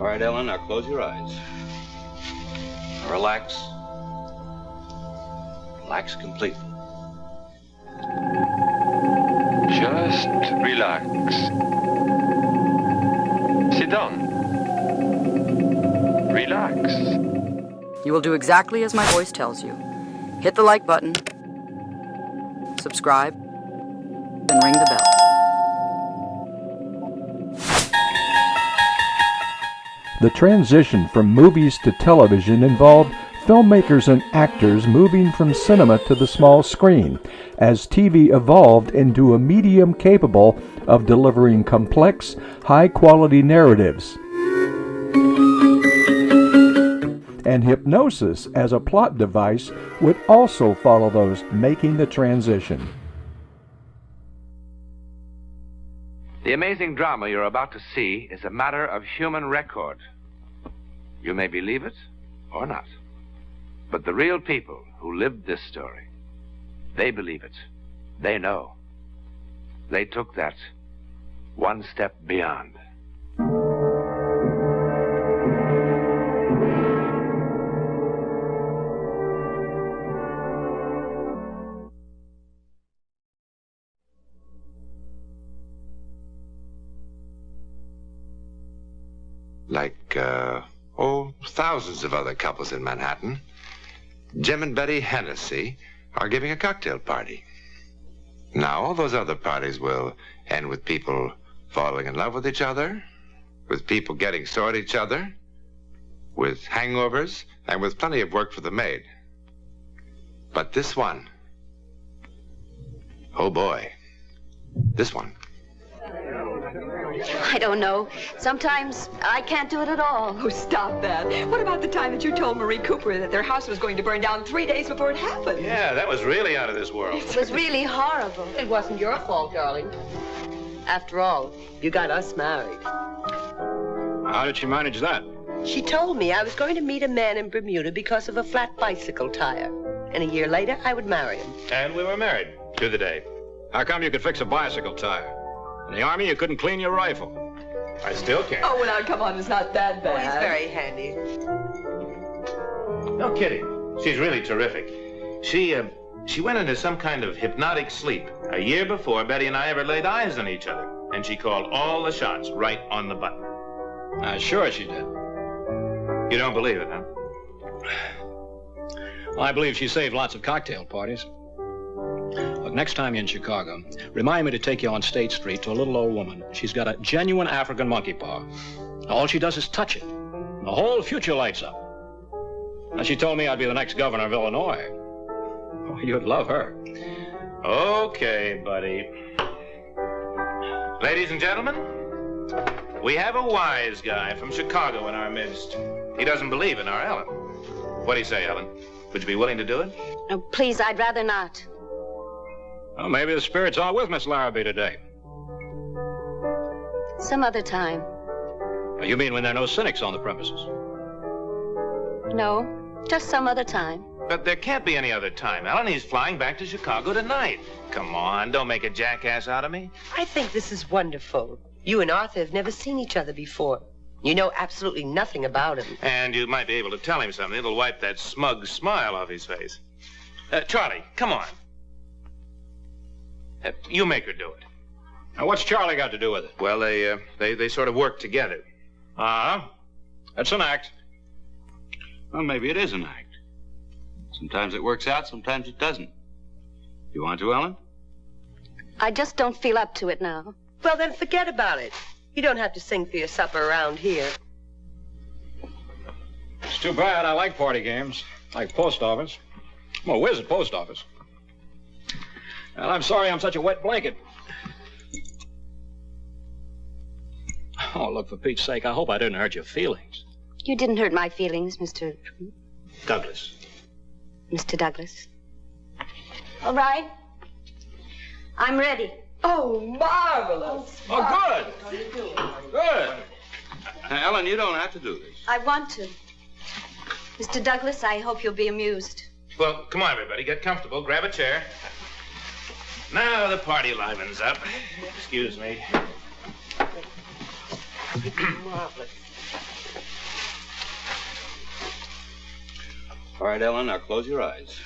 All right, Ellen, now close your eyes. Relax. Relax completely. Just relax. Sit down. Relax. You will do exactly as my voice tells you. Hit the like button, subscribe, and ring the bell. The transition from movies to television involved filmmakers and actors moving from cinema to the small screen as TV evolved into a medium capable of delivering complex, high-quality narratives. And hypnosis as a plot device would also follow those making the transition. The amazing drama you're about to see is a matter of human record. You may believe it or not, but the real people who lived this story, they believe it. They know. They took that one step beyond. Like, thousands of other couples in Manhattan, Jim and Betty Hennessy are giving a cocktail party. Now, all those other parties will end with people falling in love with each other, with people getting sore at each other, with hangovers, and with plenty of work for the maid. But this one, oh boy, this one. I don't know. Sometimes I can't do it at all. Oh, stop that. What about the time that you told Marie Cooper that their house was going to burn down 3 days before it happened? Yeah, that was really out of this world. It was really horrible. It wasn't your fault, darling. After all, you got us married. How did she manage that? She told me I was going to meet a man in Bermuda because of a flat bicycle tire. And a year later, I would marry him. And we were married to the day. How come you could fix a bicycle tire? In the Army, you couldn't clean your rifle. I still can't. Oh, well, now, come on, it's not that bad. Oh, he's very handy. No kidding. She's really terrific. She went into some kind of hypnotic sleep a year before Betty and I ever laid eyes on each other. And she called all the shots right on the button. Sure she did. You don't believe it, huh? Well, I believe she saved lots of cocktail parties. Look, next time you're in Chicago, remind me to take you on State Street to a little old woman. She's got a genuine African monkey paw. All she does is touch it. And the whole future lights up. Now, she told me I'd be the next governor of Illinois. Oh, you'd love her. Okay, buddy. Ladies and gentlemen, we have a wise guy from Chicago in our midst. He doesn't believe in our Ellen. What do you say, Ellen? Would you be willing to do it? Oh, please, I'd rather not. Well, maybe the spirits are with Miss Larrabee today. Some other time. You mean when there are no cynics on the premises? No, just some other time. But there can't be any other time, Ellen. He's flying back to Chicago tonight. Come on, don't make a jackass out of me. I think this is wonderful. You and Arthur have never seen each other before. You know absolutely nothing about him. And you might be able to tell him something that'll wipe that smug smile off his face. Charlie, come on. You make her do it. Now, what's Charlie got to do with it? Well, they sort of work together. Uh-huh. That's an act. Well, maybe it is an act. Sometimes it works out, sometimes it doesn't. You want to, Ellen? I just don't feel up to it now. Well, then forget about it. You don't have to sing for your supper around here. It's too bad. I like party games. Like post office. I'm a whiz at post office. And I'm sorry I'm such a wet blanket. Oh, look, for Pete's sake, I hope I didn't hurt your feelings. You didn't hurt my feelings, Mr. Douglas. Mr. Douglas. All right. I'm ready. Oh, marvelous. Oh, good. Good. Now, Ellen, you don't have to do this. I want to. Mr. Douglas, I hope you'll be amused. Well, come on, everybody. Get comfortable. Grab a chair. Now the party livens up. Excuse me. Marvelous. All right, Ellen, now close your eyes.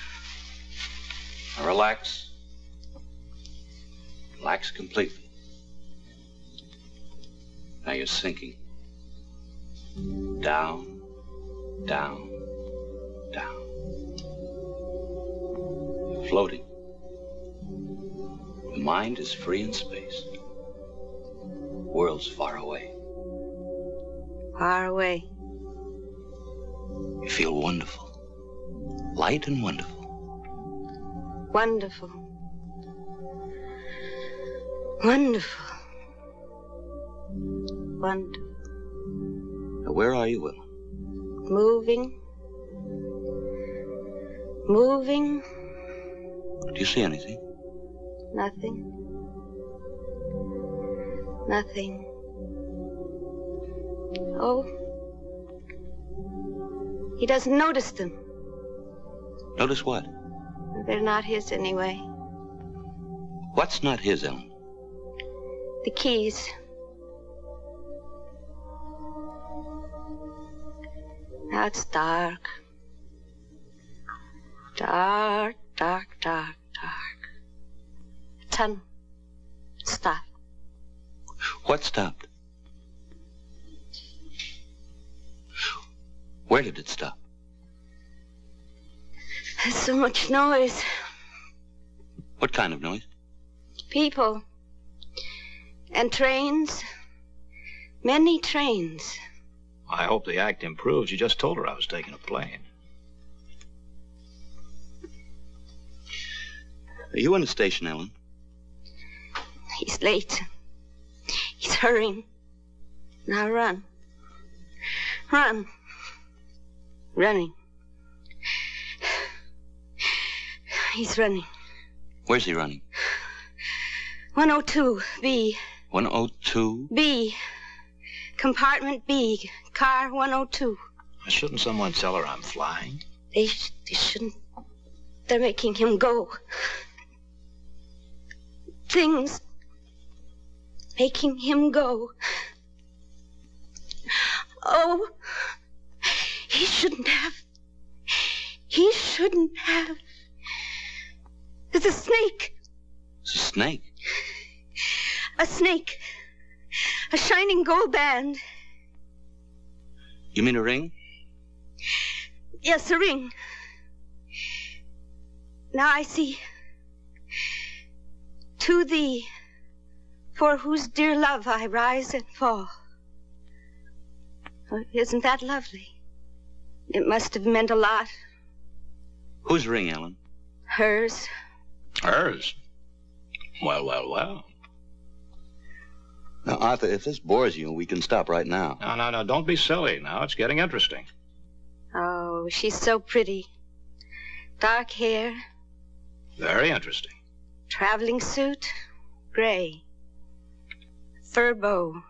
Now relax. Relax completely. Now you're sinking. Down, down, down. You're floating. Your mind is free in space. World's far away. Far away. You feel wonderful. Light and wonderful. Wonderful. Wonderful. Wonderful. Now, where are you, Ellen? Moving. Moving. Do you see anything? Nothing. Nothing. Oh. He doesn't notice them. Notice what? They're not his anyway. What's not his, Ellen? The keys. Now it's dark. Dark, dark, dark, dark. The tunnel. Stop. What stopped? Where did it stop? There's so much noise. What kind of noise? People. And trains. Many trains. I hope the act improves. You just told her I was taking a plane. Are you in the station, Ellen? He's late. He's hurrying. Now run. Run. Running. He's running. Where's he running? 102, B. 102? B. Compartment B. Car 102. Shouldn't someone tell her I'm flying? They shouldn't. They're making him go. Things making him go. Oh, he shouldn't have. He shouldn't have. There's a snake. It's a snake? A snake. A shining gold band. You mean a ring? Yes, a ring. Now I see. To thee, for whose dear love I rise and fall. Oh, isn't that lovely? It must have meant a lot. Whose ring, Ellen? Hers. Hers? Well, well, well. Now, Arthur, if this bores you, we can stop right now. No, don't be silly. Now it's getting interesting. Oh, she's so pretty. Dark hair. Very interesting. Traveling suit. Gray. Fur bow.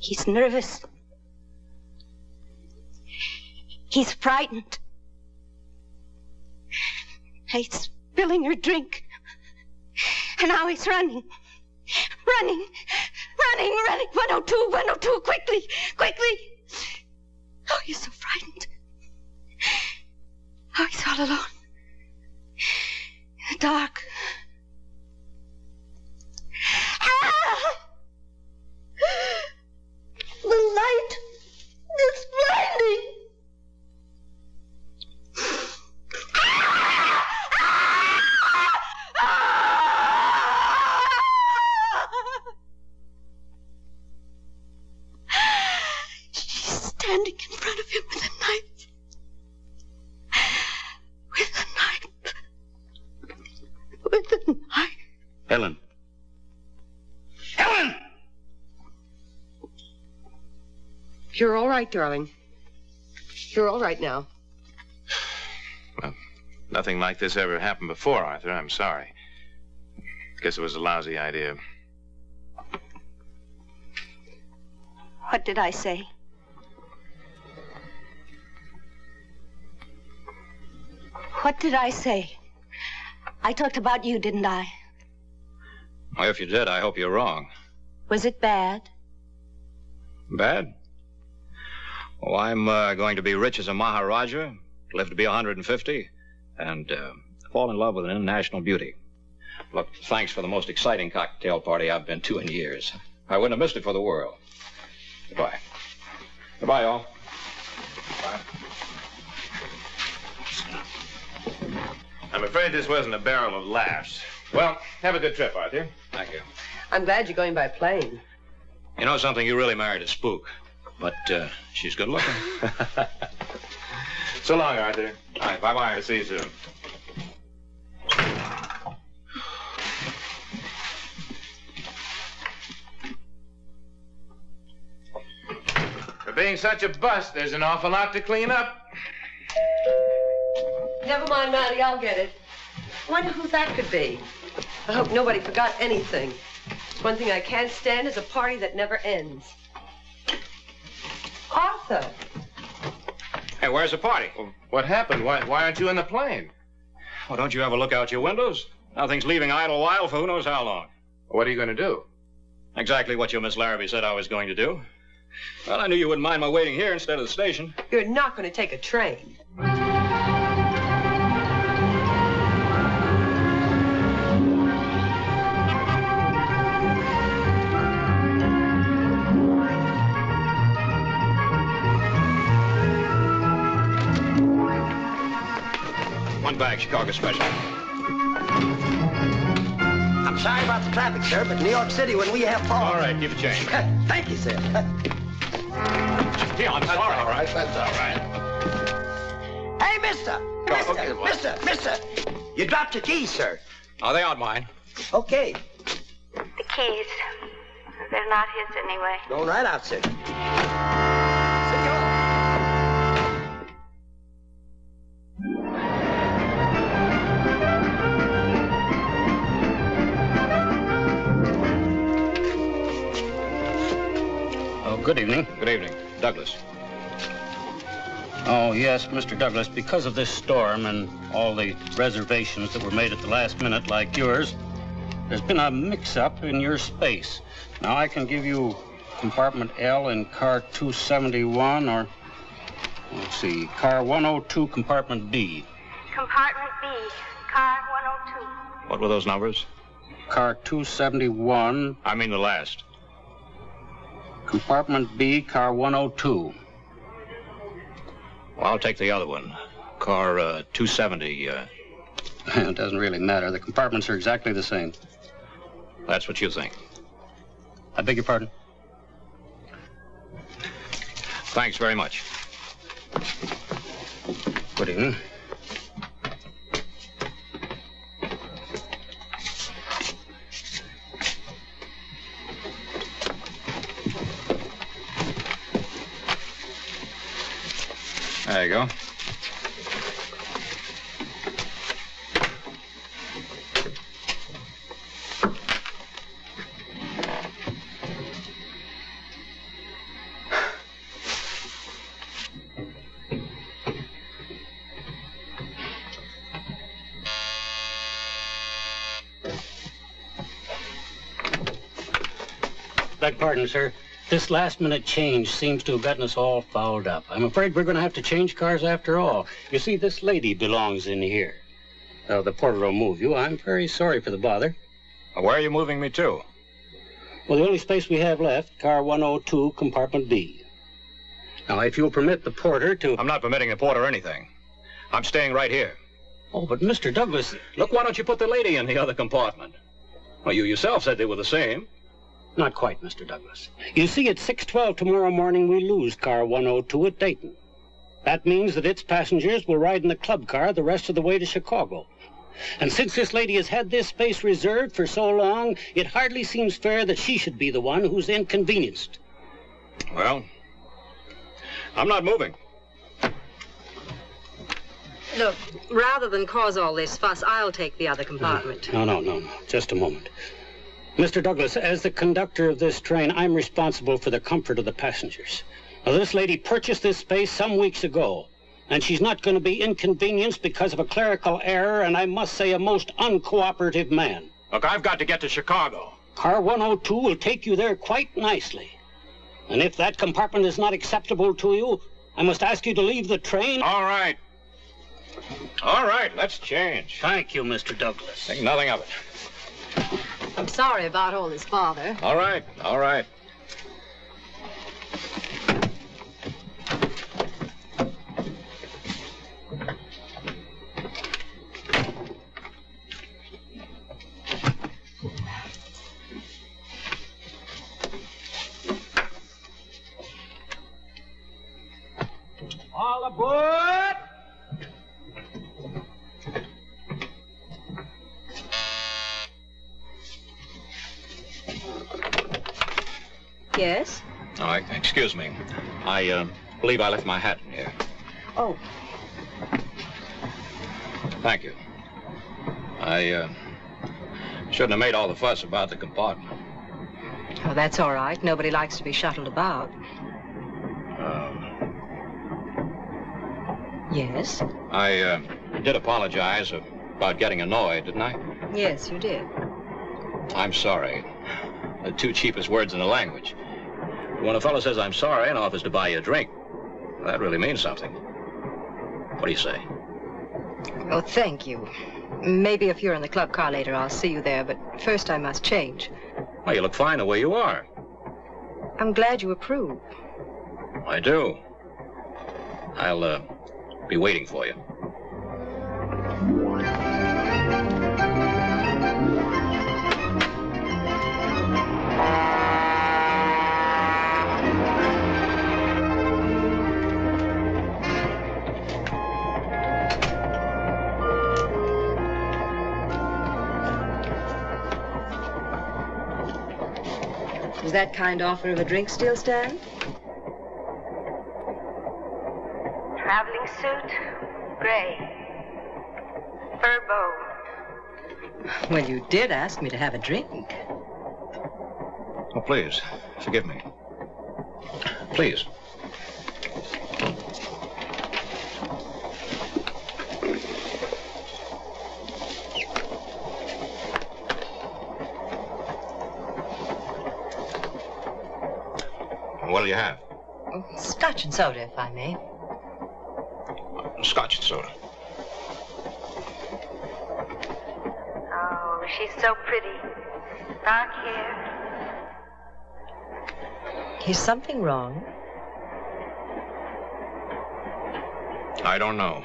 He's nervous. He's frightened. He's spilling her drink. And now he's running. Running. 102, 102, quickly, quickly. Oh, he's so frightened. Oh, he's all alone. In the dark. Ah! The light is blinding. She's standing in front of him with a knife. With a knife. Helen. Helen! You're all right, darling. You're all right now. Well, nothing like this ever happened before, Arthur. I'm sorry. Guess it was a lousy idea. What did I say? What did I say? I talked about you, didn't I? Well, if you did, I hope you're wrong. Was it bad? Bad? Well, I'm going to be rich as a Maharaja, live to be 150, and fall in love with an international beauty. Look, thanks for the most exciting cocktail party I've been to in years. I wouldn't have missed it for the world. Goodbye. Goodbye, all. Bye. I'm afraid this wasn't a barrel of laughs. Well, have a good trip, Arthur. Thank you. I'm glad you're going by plane. You know something? You really married a spook. But she's good looking. So long, Arthur. All right, bye-bye. I'll see you soon. For being such a bust, there's an awful lot to clean up. Never mind, Matty, I'll get it. I wonder who that could be. I hope nobody forgot anything. One thing I can't stand is a party that never ends. Arthur! Hey, where's the party? Well, what happened? Why aren't you in the plane? Well, don't you ever look out your windows? Nothing's leaving Idlewild for who knows how long. What are you going to do? Exactly what your Miss Larrabee said I was going to do. Well, I knew you wouldn't mind my waiting here instead of the station. You're not going to take a train. One bag, Chicago special. I'm sorry about the traffic, sir, but New York City, when we have fog... All right, keep it changed. Thank you, sir. Gee, I'm sorry. All right, that's all right. Hey, mister! Mister! You dropped your keys, sir. Oh, they aren't mine. Okay. The keys. They're not his anyway. Going right out, sir. Good evening. Good evening. Douglas. Oh, yes, Mr. Douglas, because of this storm and all the reservations that were made at the last minute like yours, there's been a mix-up in your space. Now, I can give you compartment L in car 271 or, let's see, car 102, compartment B. Compartment B, car 102. What were those numbers? Car 271. I mean the last. Compartment B, car 102. Well, I'll take the other one. Car 270. It doesn't really matter. The compartments are exactly the same. That's what you think. I beg your pardon? Thanks very much. Good evening. There you go. Beg pardon, sir. This last-minute change seems to have gotten us all fouled up. I'm afraid we're going to have to change cars after all. You see, this lady belongs in here. The porter will move you. I'm very sorry for the bother. Where are you moving me to? Well, the only space we have left, car 102, compartment B. Now, if you'll permit the porter to... I'm not permitting the porter anything. I'm staying right here. Oh, but Mr. Douglas... Look, why don't you put the lady in the other compartment? Well, you yourself said they were the same. Not quite, Mr. Douglas. You see, at 6:12 tomorrow morning, we lose car 102 at Dayton. That means that its passengers will ride in the club car the rest of the way to Chicago. And since this lady has had this space reserved for so long, it hardly seems fair that she should be the one who's inconvenienced. Well, I'm not moving. Look, rather than cause all this fuss, I'll take the other compartment. No. Just a moment. Mr. Douglas, as the conductor of this train, I'm responsible for the comfort of the passengers. Now, this lady purchased this space some weeks ago, and she's not going to be inconvenienced because of a clerical error, and I must say a most uncooperative man. Look, I've got to get to Chicago. Car 102 will take you there quite nicely. And if that compartment is not acceptable to you, I must ask you to leave the train. All right. All right, let's change. Thank you, Mr. Douglas. Think nothing of it. I'm sorry about all this bother. All right, all right. All aboard! Yes? Oh, excuse me. I believe I left my hat in here. Oh. Thank you. I shouldn't have made all the fuss about the compartment. Oh, that's all right. Nobody likes to be shuttled about. Yes? I did apologize about getting annoyed, didn't I? Yes, you did. I'm sorry. The two cheapest words in the language. When a fellow says I'm sorry and offers to buy you a drink, that really means something. What do you say? Oh, thank you. Maybe if you're in the club car later, I'll see you there, but first I must change. Well, you look fine the way you are. I'm glad you approve. I do. I'll be waiting for you. Does that kind offer of a drink still stand? Traveling suit, gray. Fur bow. Well, you did ask me to have a drink. Oh, please, forgive me. Please. What'll you have? Scotch and soda, if I may. Scotch and soda. Oh, she's so pretty. Dark hair. Is something wrong? I don't know.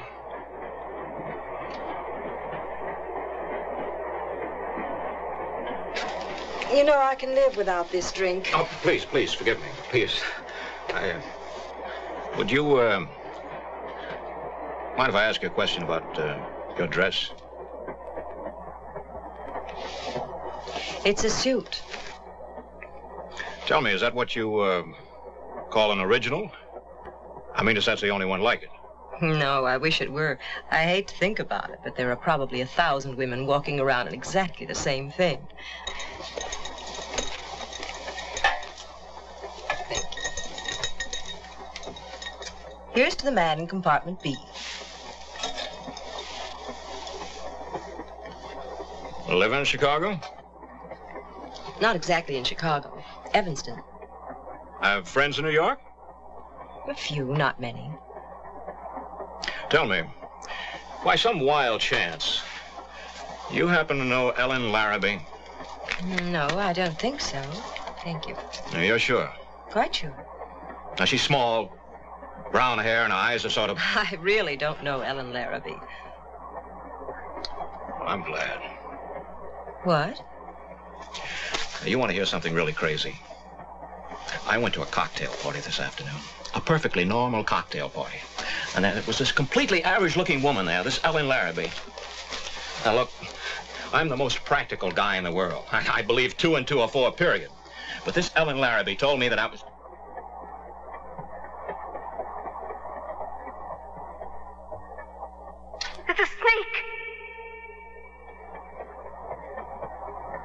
You know, I can live without this drink. Oh, please, please, forgive me. Please. Would you, mind if I ask you a question about, your dress? It's a suit. Tell me, is that what you, call an original? I mean, if that's the only one like it. No, I wish it were. I hate to think about it, but there are probably 1,000 women walking around in exactly the same thing. Here's to the man in compartment B. Live in Chicago? Not exactly in Chicago. Evanston. Have friends in New York? A few, not many. Tell me, by some wild chance, you happen to know Ellen Larrabee? No, I don't think so. Thank you. No, you're sure? Quite sure. Now, she's small, brown hair, and eyes are sort of... I really don't know Ellen Larrabee. I'm glad. What? You want to hear something really crazy? I went to a cocktail party this afternoon. A perfectly normal cocktail party. And there was this completely average-looking woman there, this Ellen Larrabee. Now, look, I'm the most practical guy in the world. I believe 2 and 2 are 4, period. But this Ellen Larrabee told me that I was... It's a snake.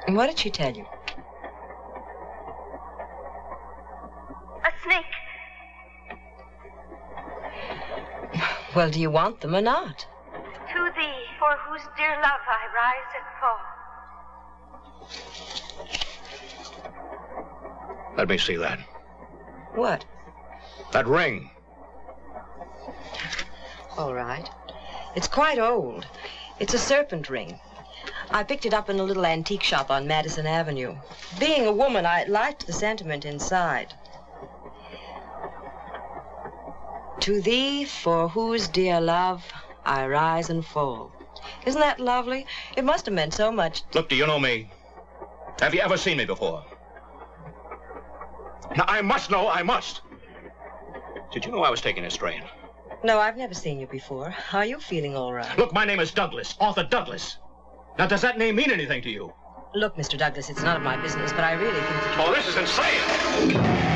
And what did she tell you? A snake. Well, do you want them or not? To thee, for whose dear love I rise and fall. Let me see that. What? That ring. All right. It's quite old. It's a serpent ring. I picked it up in a little antique shop on Madison Avenue. Being a woman, I liked the sentiment inside. To thee, for whose dear love I rise and fall. Isn't that lovely? It must have meant so much. Look, do you know me? Have you ever seen me before? Now, I must know, I must. Did you know I was taking a strain? No, I've never seen you before. Are you feeling all right? Look, my name is Douglas, Arthur Douglas. Now, does that name mean anything to you? Look, Mr. Douglas, it's none of my business, but I really think that you... Oh, this is insane!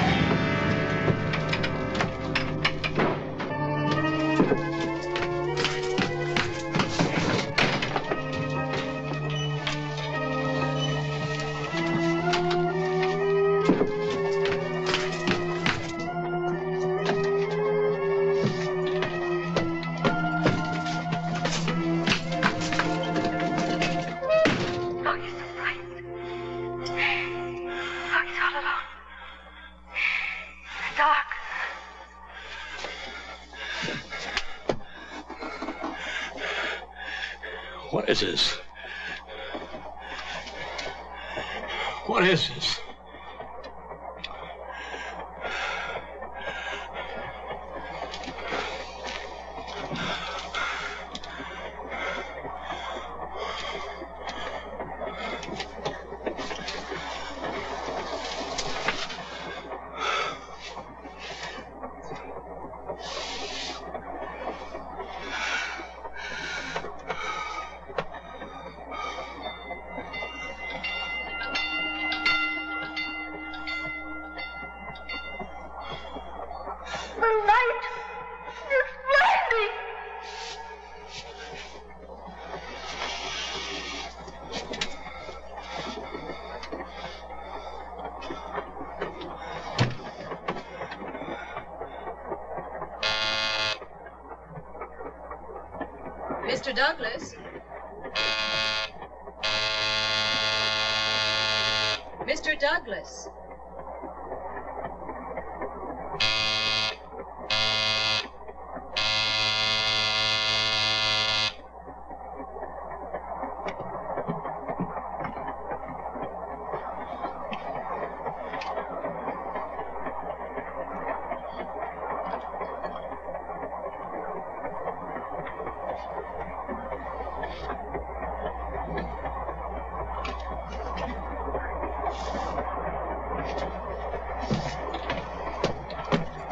What is this? What is this? Mr. Douglas? Mr. Douglas?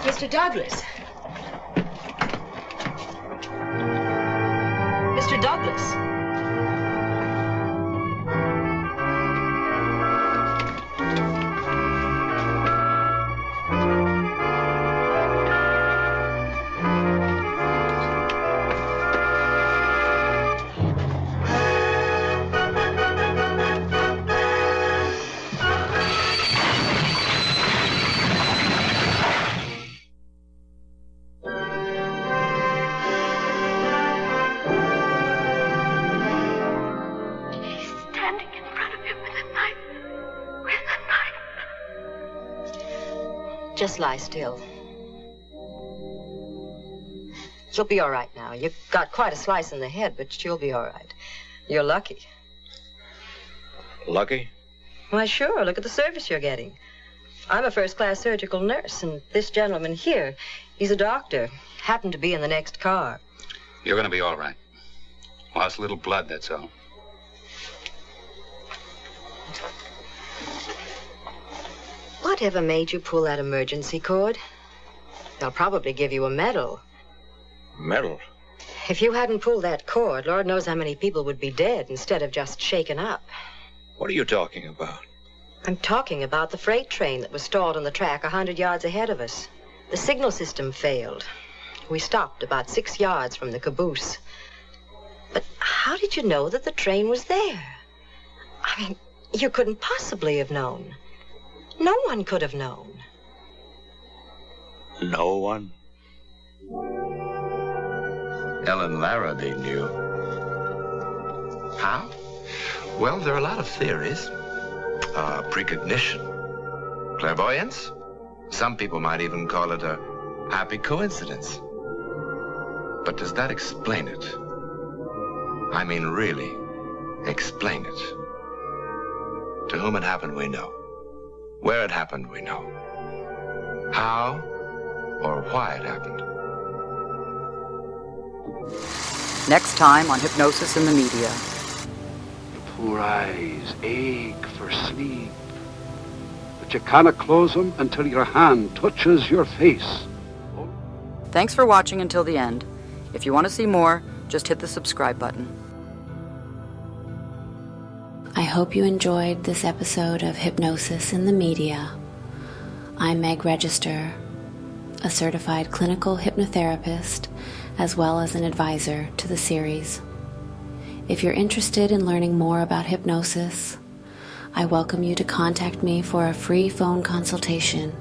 Mr. Douglas. Mr. Douglas. Just lie still. You'll be all right now. You've got quite a slice in the head, but you'll be all right. You're lucky. Lucky? Why, sure. Look at the service you're getting. I'm a first-class surgical nurse, and this gentleman here, he's a doctor. Happened to be in the next car. You're going to be all right. Lost a little blood, that's all. Whatever made you pull that emergency cord? They'll probably give you a medal. Medal? If you hadn't pulled that cord, Lord knows how many people would be dead instead of just shaken up. What are you talking about? I'm talking about the freight train that was stalled on the track 100 yards ahead of us. The signal system failed. We stopped about 6 yards from the caboose. But how did you know that the train was there? I mean, you couldn't possibly have known. No one could have known. No one? Ellen Larrabee knew. How? Well, there are a lot of theories. Precognition, clairvoyance. Some people might even call it a happy coincidence. But does that explain it? I mean, really explain it. To whom it happened, we know. Where it happened, we know. How or why it happened. Next time on Hypnosis in the Media. Poor eyes ache for sleep, but you cannot close them until your hand touches your face. Thanks for watching until the end. If you want to see more, just hit the subscribe button. I hope you enjoyed this episode of Hypnosis in the Media. I'm Meg Register, a certified clinical hypnotherapist, as well as an advisor to the series. If you're interested in learning more about hypnosis, I welcome you to contact me for a free phone consultation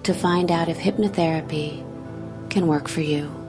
to find out if hypnotherapy can work for you.